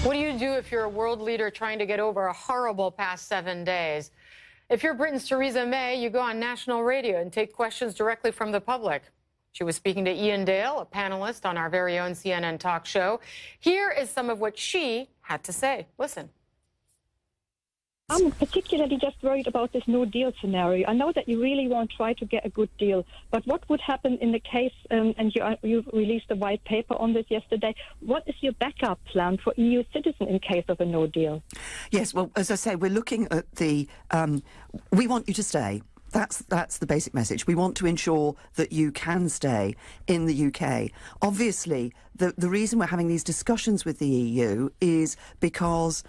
What do you do if you're a world leader trying to get over a horrible past 7 days? If you're Britain's Theresa May, you go on national radio and take questions directly from the public. She was speaking to Iain Dale, a panelist on our very own CNN talk show. Here is some of what she had to say. Listen. I'm particularly just worried about this no-deal scenario. I know that you really want to try to get a good deal, but what would happen in the case, and you released a white paper on this yesterday, what is your backup plan for EU citizens in case of a no-deal? Yes, well, as I say, we're looking at the... we want you to stay. That's the basic message. We want to ensure that you can stay in the UK. Obviously, the reason we're having these discussions with the EU is because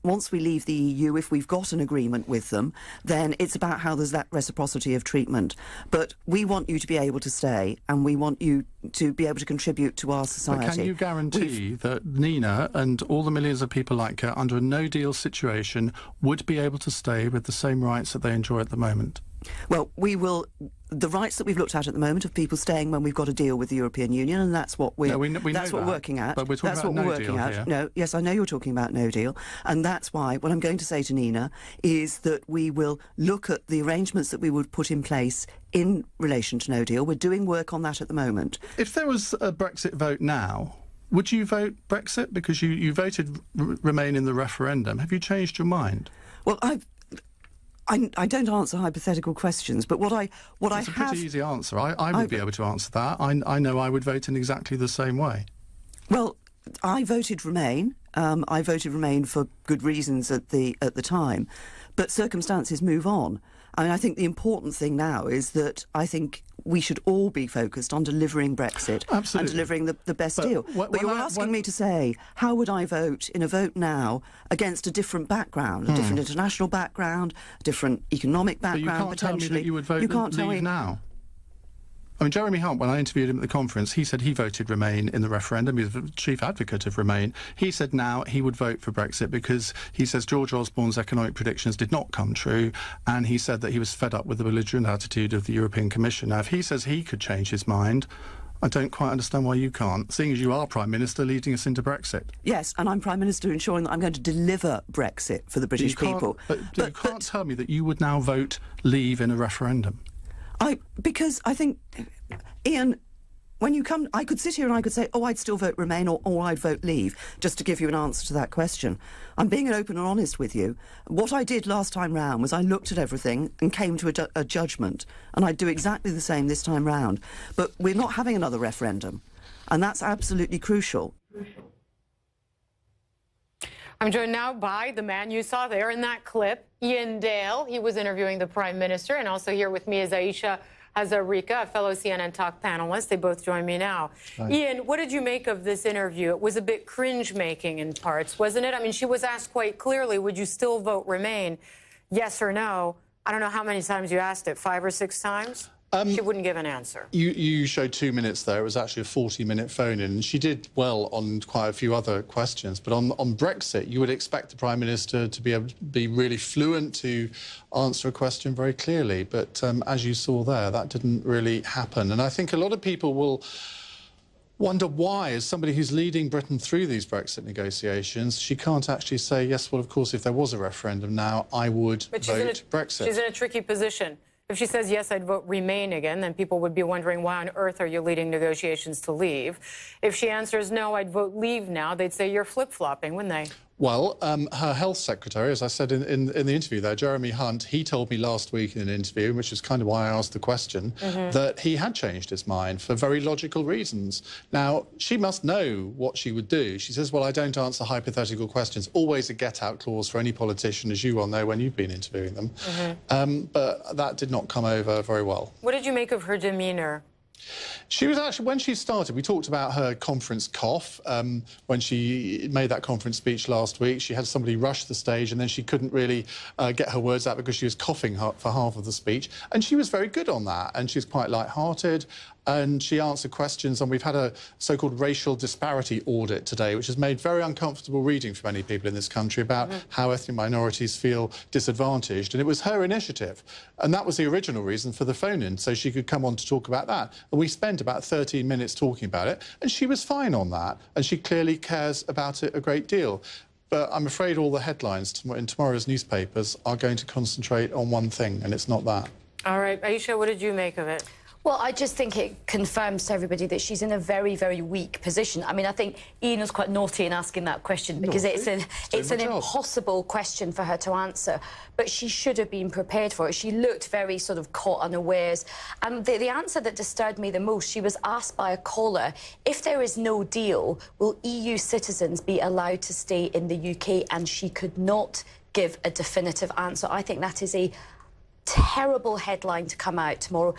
once we leave the EU, if we've got an agreement with them, then it's about how there's that reciprocity of treatment. But we want you to be able to stay, and we want you to be able to contribute to our society. But can you guarantee that Nina and all the millions of people like her under a no-deal situation would be able to stay with the same rights that they enjoy at the moment? Well, we will. The rights that we've looked at the moment of people staying when we've got a deal with the European Union, and that's what we're working at. But we're talking about no deal here. No, yes, I know you're talking about no deal, and that's why what I'm going to say to Nina is that we will look at the arrangements that we would put in place in relation to no deal. We're doing work on that at the moment. If there was a Brexit vote now, would you vote Brexit? Because you voted Remain in the referendum. Have you changed your mind? Well, I don't answer hypothetical questions, but what I have... It's a pretty easy answer. I would be able to answer that. I know I would vote in exactly the same way. Well, I voted Remain. I voted Remain for good reasons at the time, but circumstances move on. I mean, I think the important thing now is that I think we should all be focused on delivering Brexit. Absolutely. And delivering the best deal. But you're asking me to say, how would I vote in a vote now against a different background, a different international background, a different economic background, but you can't potentially? Tell me that you would vote leave now. I mean, Jeremy Hunt, when I interviewed him at the conference, he said he voted Remain in the referendum. He's the chief advocate of Remain. He said now he would vote for Brexit because he says George Osborne's economic predictions did not come true, and he said that he was fed up with the belligerent attitude of the European Commission. Now, if he says he could change his mind, I don't quite understand why you can't, seeing as you are Prime Minister leading us into Brexit. Yes, and I'm Prime Minister ensuring that I'm going to deliver Brexit for the British people. But you can't tell me that you would now vote leave in a referendum. Because I think, Iain, when you come, I could sit here and I could say, oh, I'd still vote Remain or I'd vote Leave, just to give you an answer to that question. I'm being open and honest with you. What I did last time round was I looked at everything and came to a judgment, and I'd do exactly the same this time round. But we're not having another referendum, and that's absolutely crucial. I'm joined now by the man you saw there in that clip, Iain Dale. He was interviewing the Prime Minister, and also here with me is Ayesha Hazarika, a fellow CNN Talk panelist. They both join me now. Hi. Iain, what did you make of this interview? It was a bit cringe-making in parts, wasn't it? I mean, she was asked quite clearly, would you still vote Remain? Yes or no? I don't know how many times you asked it, 5 or 6 times? She wouldn't give an answer. You showed 2 minutes there. It was actually a 40-minute phone-in, and she did well on quite a few other questions. But on Brexit, you would expect the Prime Minister to be able to be really fluent, to answer a question very clearly. But as you saw there, that didn't really happen. And I think a lot of people will wonder why, as somebody who's leading Britain through these Brexit negotiations, she can't actually say, yes, well, of course, if there was a referendum now, I would vote Brexit. She's in a tricky position. If she says, yes, I'd vote Remain again, then people would be wondering, why on earth are you leading negotiations to leave? If she answers, no, I'd vote Leave now, they'd say you're flip-flopping, wouldn't they? Well, her health secretary, as I said in the interview there, Jeremy Hunt, he told me last week in an interview, which is kind of why I asked the question, that he had changed his mind for very logical reasons. Now, she must know what she would do. She says, well, I don't answer hypothetical questions. Always a get-out clause for any politician, as you well know when you've been interviewing them. But that did not come over very well. What did you make of her demeanour? She was actually, when she started, we talked about her conference cough. When she made that conference speech last week, she had somebody rush the stage and then she couldn't really get her words out because she was coughing for half of the speech. And she was very good on that, and she was quite light-hearted. and she answered questions, and we've had a so-called racial disparity audit today, which has made very uncomfortable reading for many people in this country about how ethnic minorities feel disadvantaged. And it was her initiative, and that was the original reason for the phone-in, so she could come on to talk about that. And we spent about 13 minutes talking about it, and she was fine on that, and she clearly cares about it a great deal. But I'm afraid all the headlines in tomorrow's newspapers are going to concentrate on one thing, and it's not that. All right, Ayesha, what did you make of it? Well, I just think it confirms to everybody that she's in a very, very weak position. I mean, I think Iain was quite naughty in asking that question because it's an impossible question for her to answer. But she should have been prepared for it. She looked very sort of caught unawares. And the answer that disturbed me the most, she was asked by a caller, if there is no deal, will EU citizens be allowed to stay in the UK? And she could not give a definitive answer. I think that is a terrible headline to come out tomorrow.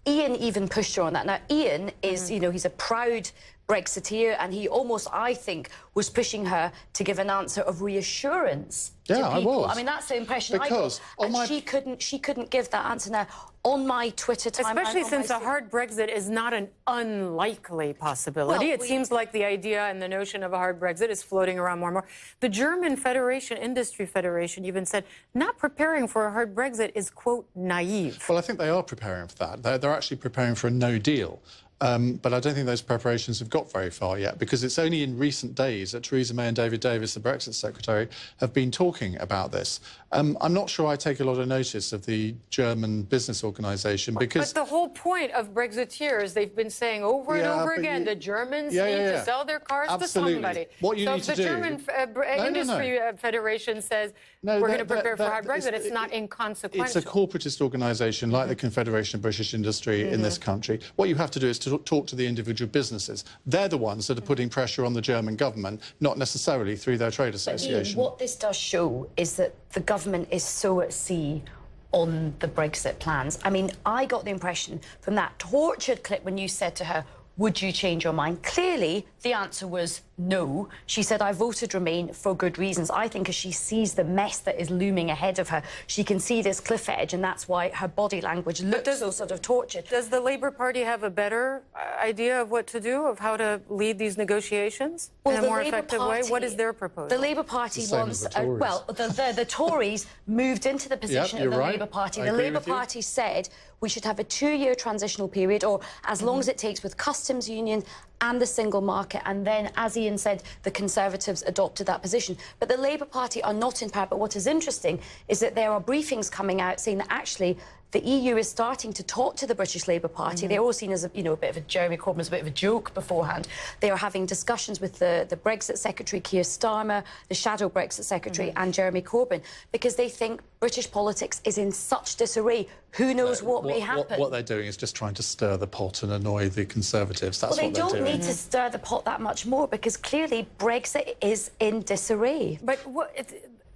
Iain even pushed her on that. Now, Iain is, you know, he's a proud Brexiteer, and he almost, I think, was pushing her to give an answer of reassurance to people. I was. I mean, that's the impression because I got. And she couldn't give that answer. Now, on my Twitter timeline... Especially since a hard Brexit is not an unlikely possibility. It seems like the idea and the notion of a hard Brexit is floating around more and more. The German Federation, Industry Federation, even said not preparing for a hard Brexit is, quote, naive. Well, I think they are preparing for that. They're actually preparing for a no deal. But I don't think those preparations have got very far yet, because it's only in recent days that Theresa May and David Davis, the Brexit Secretary, have been talking about this. I'm not sure I take a lot of notice of the German business organisation because... But the whole point of Brexiteers, they've been saying over and over again, the Germans need to sell their cars to somebody. What you need to do... So if the German Industry Federation says we're going to prepare for hard Brexit, it's not inconsequential. It's a corporatist organisation like the Confederation of British Industry in this country. What you have to do is to talk to the individual businesses. They're the ones that are putting pressure on the German government, not necessarily through their trade association. But Iain, what this does show is that the government is so at sea on the Brexit plans. I mean, I got the impression from that tortured clip when you said to her, would you change your mind? Clearly, the answer was no. She said, I voted Remain for good reasons. I think as she sees the mess that is looming ahead of her, she can see this cliff edge, and that's why her body language looks so sort of tortured. Does the Labour Party have a better idea of what to do, of how to lead these negotiations in a more effective way? What is their proposal? The Labour Party wants... the Tories moved into the position of the Labour Party. The Labour Party said we should have a 2-year transitional period, or as long as it takes, with customs union and the single market. And then, as Iain said, the Conservatives adopted that position. But the Labour Party are not in power. But what is interesting is that there are briefings coming out saying that actually the EU is starting to talk to the British Labour Party. They're all seen as, a bit of a Jeremy Corbyn as a bit of a joke beforehand. They are having discussions with the Brexit Secretary, Keir Starmer, the shadow Brexit Secretary, and Jeremy Corbyn, because they think British politics is in such disarray. Who knows what may happen? What they're doing is just trying to stir the pot and annoy the Conservatives. That's what they're doing. They don't need to stir the pot that much more, because clearly Brexit is in disarray. But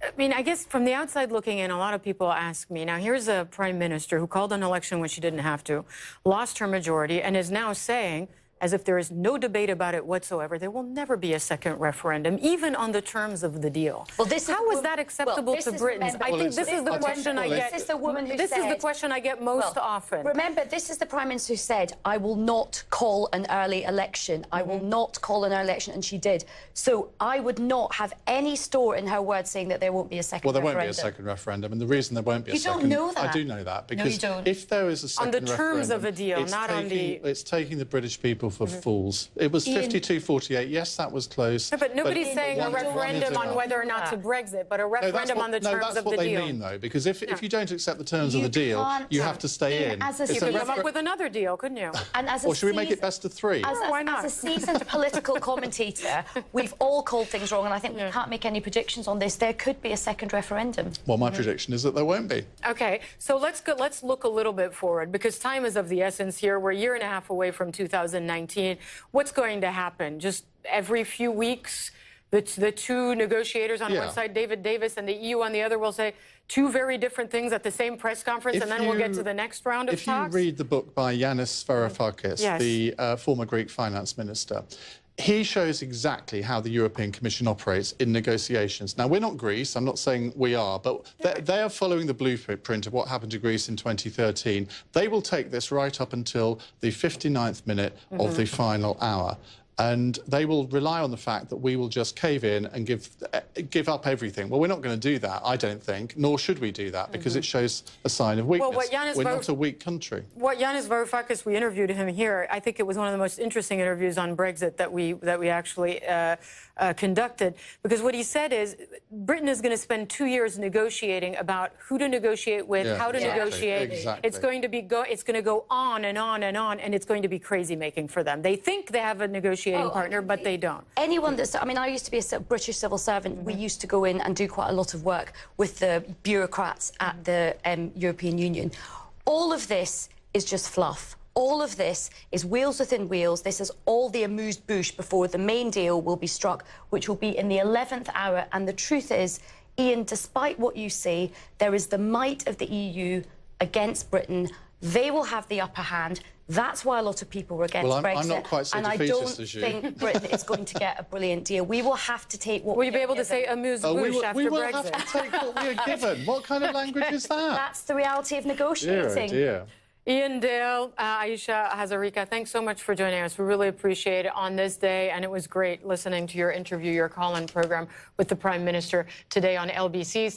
I mean, I guess from the outside looking in, a lot of people ask me, now here's a prime minister who called an election when she didn't have to, lost her majority, and is now saying, as if there is no debate about it whatsoever, there will never be a second referendum, even on the terms of the deal. Well, how is that acceptable to Britons? I think this is the question I get. This is the woman who said... This is the question I get most often. Remember, this is the Prime Minister who said, I will not call an early election. I will not call an early election, and she did. So I would not have any store in her words saying that there won't be a second referendum. Well, there won't be a second referendum, and the reason there won't be a second... You don't know that. I do know that, because no, you don't. If there is a second referendum... On the terms of a deal, not on the... It's taking the British people for fools. It was 52-48. Yes, that was close. No, but nobody's saying a referendum on whether or not to Brexit, but a referendum on the terms of the deal. No, that's what they mean, though, because if you don't accept the terms of the deal, you have to stay in. You could come up with another deal, couldn't you? Or should we make it best of 3? Why not? As a seasoned political commentator, we've all called things wrong, and I think we can't make any predictions on this. There could be a second referendum. Well, my prediction is that there won't be. OK, so let's look a little bit forward, because time is of the essence here. We're a year and a half away from 2019. What's going to happen? Just every few weeks, the two negotiators on one side, David Davis, and the EU on the other, will say two very different things at the same press conference, and then we'll get to the next round of talks? If you read the book by Yanis Varoufakis, the former Greek finance minister, he shows exactly how the European Commission operates in negotiations. Now, we're not Greece, I'm not saying we are, but they are following the blueprint of what happened to Greece in 2013. They will take this right up until the 59th minute of the final hour. And they will rely on the fact that we will just cave in and give up everything. Well, we're not going to do that, I don't think, nor should we do that, because it shows a sign of weakness. Well, we're not a weak country. What Yanis Varoufakis, we interviewed him here. I think it was one of the most interesting interviews on Brexit that we actually conducted, because what he said is Britain is going to spend 2 years negotiating about who to negotiate with, how to negotiate. Exactly. It's going to go on and on and on, and it's going to be crazy making for them. They think they have a negotiating partner, but they don't. Anyone that's, I mean, I used to be a British civil servant. We used to go in and do quite a lot of work with the bureaucrats at the European Union. All of this is just fluff. All of this is wheels within wheels. This is all the amuse-bouche before the main deal will be struck, which will be in the 11th hour. And the truth is, Iain, despite what you say, there is the might of the EU against Britain. They will have the upper hand. That's why a lot of people were against Brexit. I'm not quite so defeatist as you. And I don't think Britain is going to get a brilliant deal. We will have to take what Will you be able to say amuse-bouche after Brexit? We will have to take what we are given. What kind of language is that? That's the reality of negotiating. Dear. Iain Dale, Ayesha Hazarika, thanks so much for joining us. We really appreciate it on this day, and it was great listening to your interview, your call-in program with the Prime Minister today on LBC.